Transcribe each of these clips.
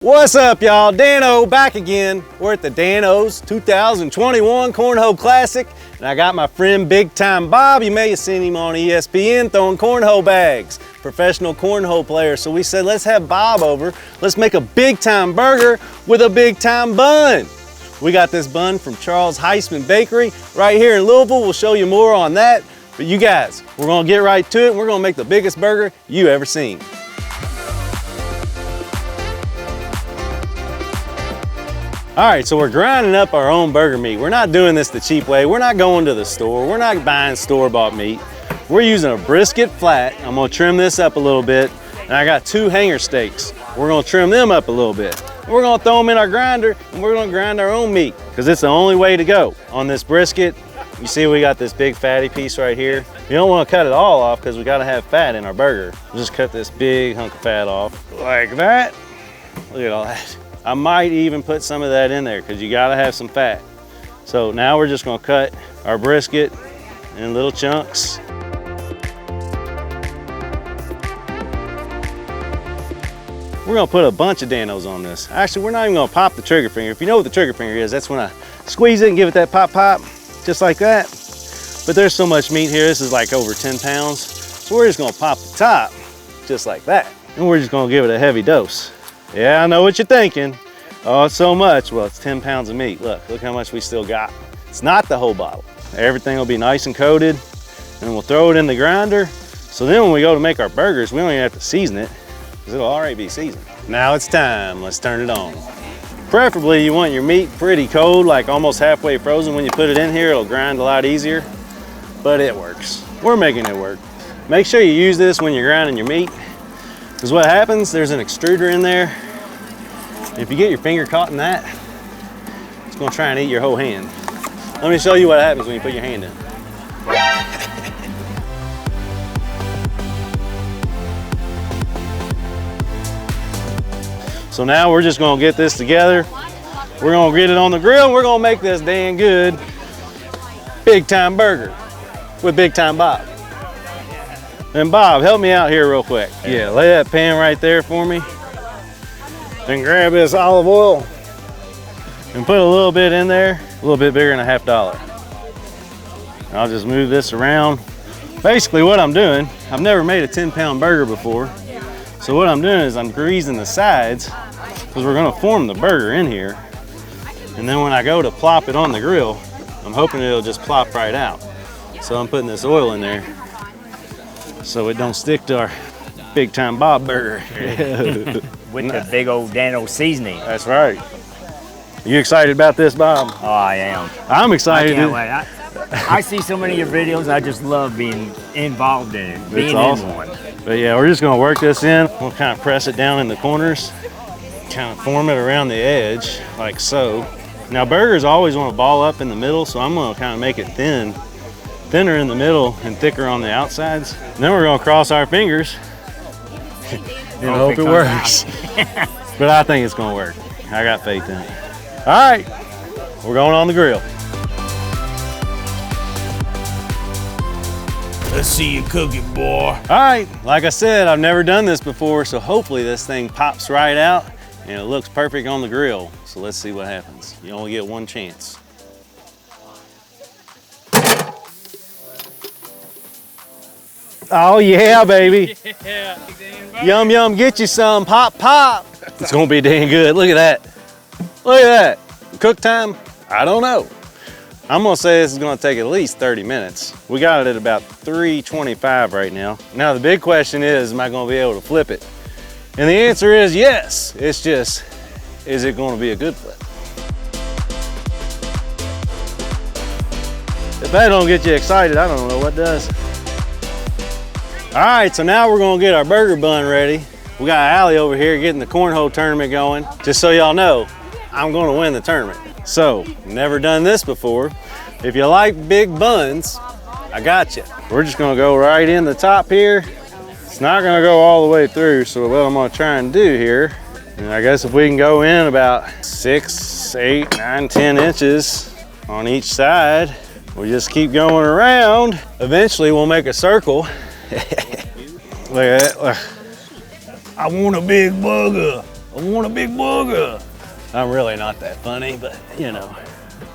What's up, y'all? Dan-O back again. We're at the Dan-O's 2021 Cornhole Classic, and I got my friend Big Time Bob. You may have seen him on ESPN throwing cornhole bags, professional cornhole player. So we said, let's have Bob over. Let's make a big time burger with a big time bun. We got this bun from Charles Heisman Bakery right here in Louisville. We'll show you more on that. But you guys, we're gonna get right to it, and we're gonna make the biggest burger you ever seen. All right, so we're grinding up our own burger meat. We're not doing this the cheap way. We're not going to the store. We're not buying store-bought meat. We're using a brisket flat. I'm gonna trim this up a little bit, and I got 2 hanger steaks. We're gonna trim them up a little bit. We're gonna throw them in our grinder, and we're gonna grind our own meat, because it's the only way to go on this brisket. You see we got this big fatty piece right here. You don't wanna cut it all off, because we gotta have fat in our burger. We'll just cut this big hunk of fat off, like that. Look at all that. I might even put some of that in there because you gotta have some fat. So now we're just gonna cut our brisket in little chunks. We're gonna put a bunch of Dan-O's on this. Actually, we're not even gonna pop the trigger finger. If you know what the trigger finger is, that's when I squeeze it and give it that pop pop, just like that. But there's so much meat here, this is like over 10 pounds. So we're just gonna pop the top, just like that. And we're just gonna give it a heavy dose. Yeah, I know what you're thinking. Oh, it's so much. Well, it's 10 pounds of meat. Look how much we still got. It's not the whole bottle. Everything will be nice and coated, and we'll throw it in the grinder. So then when we go to make our burgers, we don't even have to season it, because it'll already be seasoned. Now it's time, let's turn it on. Preferably you want your meat pretty cold, like almost halfway frozen. When you put it in here, it'll grind a lot easier, but it works. We're making it work. Make sure you use this when you're grinding your meat, because what happens, there's an extruder in there. If you get your finger caught in that, it's gonna try and eat your whole hand. Let me show you what happens when you put your hand in. So now we're just gonna get this together. We're gonna get it on the grill, and we're gonna make this dang good big time burger with Big Time Bob. And Bob, help me out here real quick. Yeah, lay that pan right there for me. Then grab this olive oil and put a little bit in there, a little bit bigger than $1/2. I'll just move this around. Basically what I'm doing, I've never made a 10-pound burger before. So what I'm doing is I'm greasing the sides, because we're gonna form the burger in here. And then when I go to plop it on the grill, I'm hoping it'll just plop right out. So I'm putting this oil in there so it don't stick to our Big Time Bob burger. With the big old Dan-O seasoning. That's right. You excited about this, Bob? Oh, I am. I'm excited. I can't wait. I see so many of your videos. I just love being involved in it, being awesome. in one. But yeah, we're just gonna work this in. We'll kind of press it down in the corners, kind of form it around the edge, like so. Now burgers always want to ball up in the middle, so I'm gonna kind of make it thinner in the middle and thicker on the outsides. And then we're gonna cross our fingers and hope it works. But I think it's gonna work. I got faith in it. All right, we're going on the grill. Let's see you cook it, boy. All right, like I said, I've never done this before, so hopefully this thing pops right out and it looks perfect on the grill. So let's see what happens. You only get one chance. Oh yeah, baby. Yeah. Yum, yum, get you some, pop, pop. It's gonna be dang good, look at that. Look at that. Cook time, I don't know. I'm gonna say this is gonna take at least 30 minutes. We got it at about 325 right now. Now the big question is, am I gonna be able to flip it? And the answer is yes. It's just, is it gonna be a good flip? If that don't get you excited, I don't know what does. All right, so now we're gonna get our burger bun ready. We got Allie over here getting the cornhole tournament going. Just so y'all know, I'm gonna win the tournament. So, never done this before. If you like big buns, I got you. We're just gonna go right in the top here. It's not gonna go all the way through, so what I'm gonna try and do here, and I guess if we can go in about 6, 8, 9, 10 inches on each side, we just keep going around. Eventually we'll make a circle. Look at that. I want a big burger. I want a big booger. I'm really not that funny, but you know.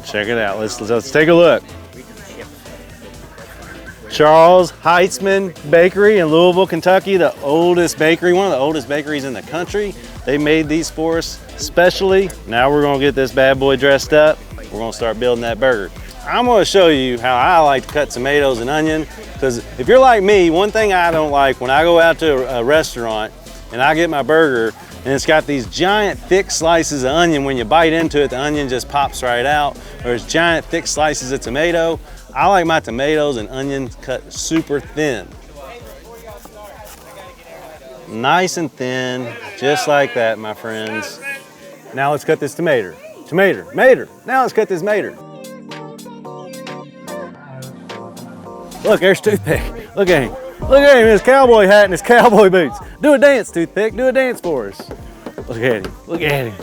Check it out. Let's take a look. Charles Heitzman Bakery in Louisville, Kentucky, the oldest bakery, one of the oldest bakeries in the country. They made these for us specially. Now we're gonna get this bad boy dressed up. We're gonna start building that burger. I'm gonna show you how I like to cut tomatoes and onion, because if you're like me, one thing I don't like when I go out to a restaurant and I get my burger and it's got these giant thick slices of onion, when you bite into it, the onion just pops right out, or it's giant thick slices of tomato. I like my tomatoes and onions cut super thin. Nice and thin, just like that, my friends. Now let's cut this tomato. Tomato. Now let's cut this tomato. Look, there's Toothpick. Look at him. Look at him in his cowboy hat and his cowboy boots. Do a dance, Toothpick. Do a dance for us. Look at him. Look at him.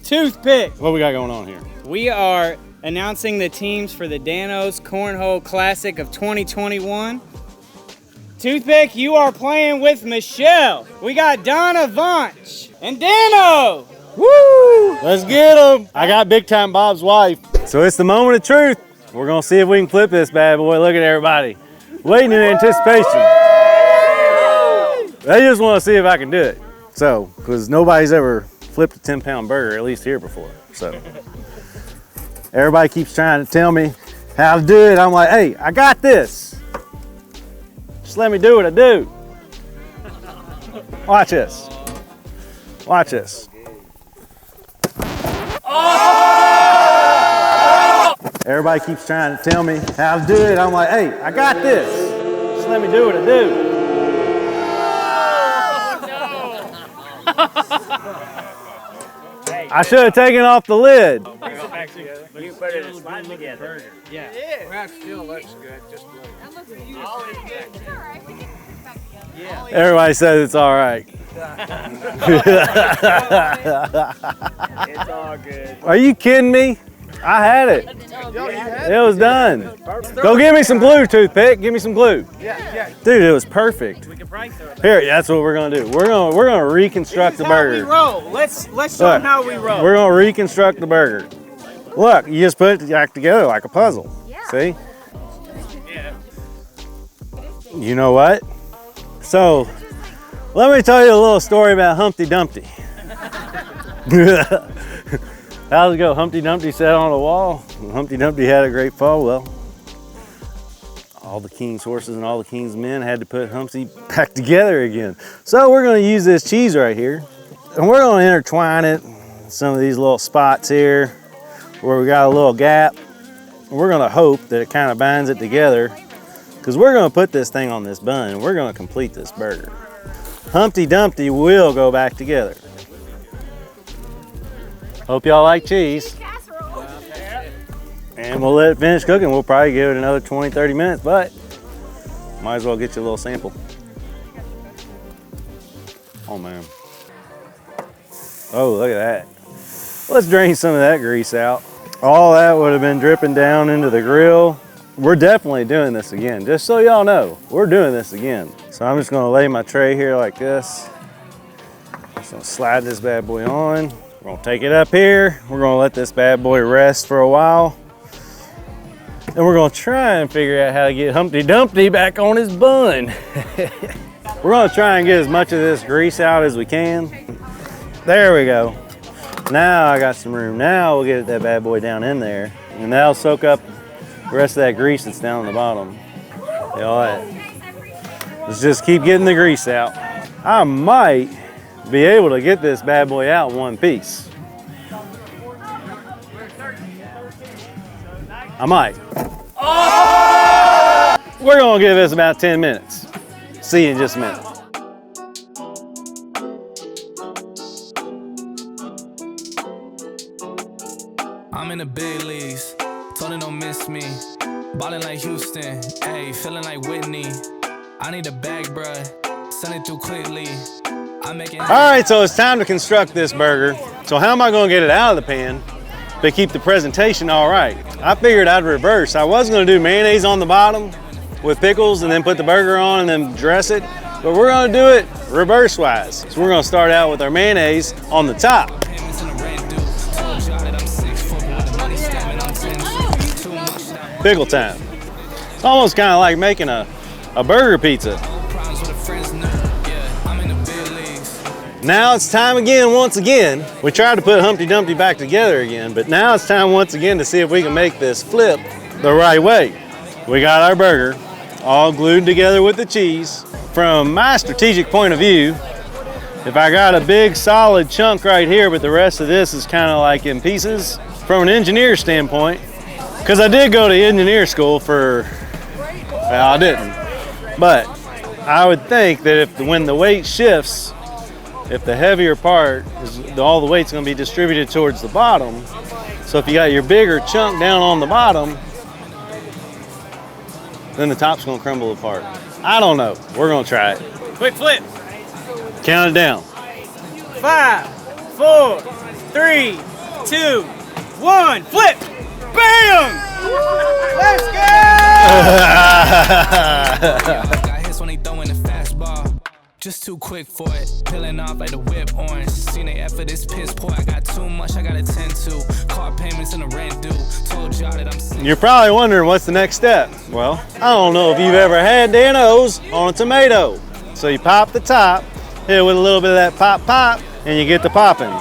Toothpick. What we got going on here? We are announcing the teams for the Danos Cornhole Classic of 2021. Toothpick, you are playing with Michelle. We got Donna Vonch and Dano. Woo! Let's get him. I got Big Time Bob's wife. So it's the moment of truth. We're gonna see if we can flip this bad boy. Look at everybody. Waiting in anticipation. They just wanna see if I can do it. So, because nobody's ever flipped a 10-pound burger, at least here before. So, everybody keeps trying to tell me how to do it. I'm like, hey, I got this. Just let me do what I do. Watch this. Watch this. Everybody keeps trying to tell me how to do it. I'm like, hey, I got this. Just let me do what I do. I should have taken off the lid. You put it in slide together. Yeah. That still looks good. Just Everybody says it's all right. It's all good. Are you kidding me? I had it. It was done. Go get me some glue, Toothpick. Give me some glue. yeah. Dude, it was perfect. Here, that's what we're gonna do. We're gonna reconstruct the How we burger. roll. Let's show them how we roll. We're gonna reconstruct the burger. Look, you just put it back together like a puzzle. See? You know what? So, let me tell you a little story about Humpty Dumpty. How's it go? Humpty Dumpty sat on a wall. Humpty Dumpty had a great fall. Well, all the king's horses and all the king's men had to put Humpty back together again. So we're going to use this cheese right here, and we're going to intertwine it in some of these little spots here where we got a little gap. And we're going to hope that it kind of binds it together, because we're going to put this thing on this bun and we're going to complete this burger. Humpty Dumpty will go back together. Hope y'all like cheese. And we'll let it finish cooking. We'll probably give it another 20, 30 minutes, but might as well get you a little sample. Oh man. Oh, look at that. Let's drain some of that grease out. All that would have been dripping down into the grill. We're definitely doing this again. Just so y'all know, we're doing this again. So I'm just gonna lay my tray here like this. Just gonna slide this bad boy on. We're gonna take it up here. We're gonna let this bad boy rest for a while. And we're gonna try and figure out how to get Humpty Dumpty back on his bun. We're gonna try and get as much of this grease out as we can. There we go. Now I got some room. Now we'll get that bad boy down in there, and that'll soak up the rest of that grease that's down on the bottom. See all that? Let's just keep getting the grease out. I might be able to get this bad boy out in one piece. I might. We're gonna give this about 10 minutes. See you in just a minute. I'm in the big leagues, told her don't miss me. Ballin' like Houston, ayy, feeling like Whitney. I need a bag, bruh, send it through quickly. I'm making. All right, so it's time to construct this burger. So how am I gonna get it out of the pan but keep the presentation all right? I figured I'd reverse. I was gonna do mayonnaise on the bottom with pickles and then put the burger on and then dress it. but we're gonna do it reverse-wise. So we're gonna start out with our mayonnaise on the top. Pickle time. It's almost kind of like making a burger pizza. Now it's time again, once again. We tried to put Humpty Dumpty back together again, but now it's time once again to see if we can make this flip the right way. We got our burger all glued together with the cheese. From my strategic point of view, if I got a big solid chunk right here, but the rest of this is kind of like in pieces, from an engineer standpoint, because I did go to engineer school for, well, I didn't, but I would think that when the weight shifts, if the heavier part, all the weight's gonna be distributed towards the bottom. So if you got your bigger chunk down on the bottom, then the top's gonna crumble apart. I don't know, we're gonna try it. Quick flip. Count it down. 5, 4, 3, 2, 1, flip! Bam! Let's go! Got hits when they throwing the fastball. Just too quick for it. Peeling off like the whip orange. Seen they effort, this piss poor. I got too much I gotta tend to. Car payments and the rent due. Told y'all that I'm sick. You're probably wondering what's the next step. Well, I don't know if you've ever had Dano's on a tomato. So you pop the top, hit it with a little bit of that pop, and you get the popping.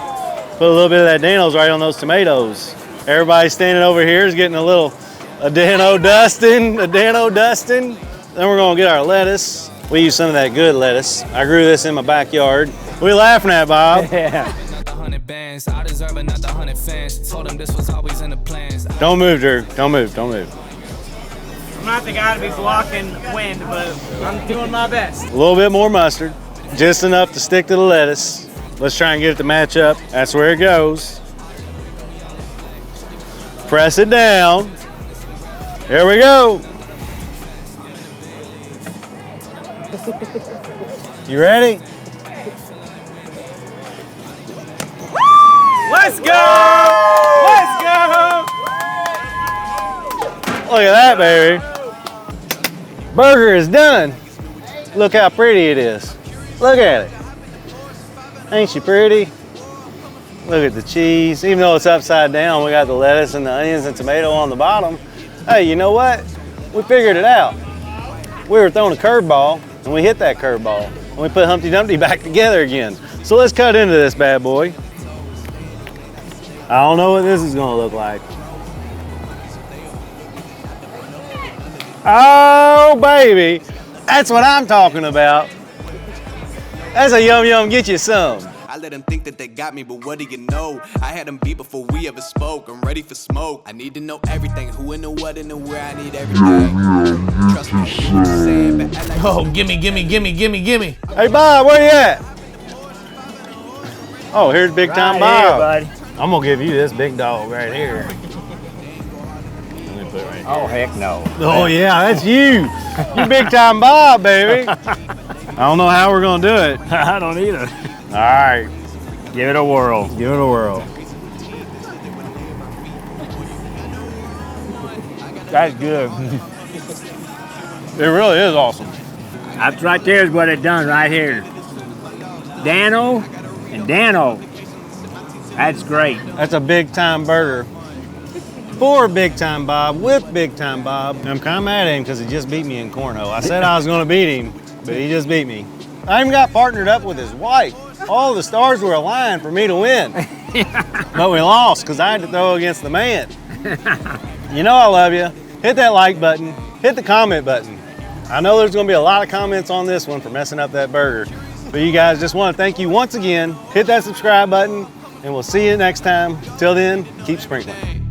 Put a little bit of that Dano's right on those tomatoes. Everybody standing over here is getting a Dano dusting. Then we're gonna get our lettuce. We use some of that good lettuce. I grew this in my backyard. What are you laughing at, Bob? Yeah. 100 bands. I deserve it, not the 100 fans. Told them this was always in the plans. Don't move, Drew. Don't move. I'm not the guy to be blocking wind, but I'm doing my best. A little bit more mustard, just enough to stick to the lettuce. Let's try and get it to match up. That's where it goes. Press it down. Here we go. You ready? Let's go! Let's go! Look at that, baby. Burger is done. Look how pretty it is. Look at it. Ain't she pretty? Look at the cheese. Even though it's upside down, we got the lettuce and the onions and tomato on the bottom. Hey, you know what? We figured it out. We were throwing a curveball, and we hit that curveball. And we put Humpty Dumpty back together again. So let's cut into this bad boy. I don't know what this is gonna look like. Oh, baby. That's what I'm talking about. That's a yum yum, get you some. I let them think that they got me, but what do you know? I had them beat before we ever spoke. I'm ready for smoke. I need to know everything. Who and the what and the where. I need everything. Trust me, you what you're saying, but I like Oh, gimme. Hey, Bob, where you at? Oh, here's Big Time Right here, Bob. buddy. I'm gonna give you this big dog right here. Let me put it right here. Oh, heck no. Oh yeah, that's you. You Big Time Bob, baby. I don't know how we're gonna do it. I don't either. All right, Give it a whirl. give it a whirl. That's good. It really is awesome. That's right there is what it done right here. Dano and Dano. That's great. That's a Big Time burger. For Big Time Bob, with Big Time Bob. And I'm kind of mad at him because he just beat me in cornhole. I said I was gonna beat him, but he just beat me. I even got partnered up with his wife. All the stars were aligned for me to win. But we lost because I had to throw against the man. You know I love you. Hit that like button. Hit the comment button. I know there's gonna be a lot of comments on this one for messing up that burger. But you guys, just want to thank you once again. Hit that subscribe button and we'll see you next time. Till then, keep sprinkling.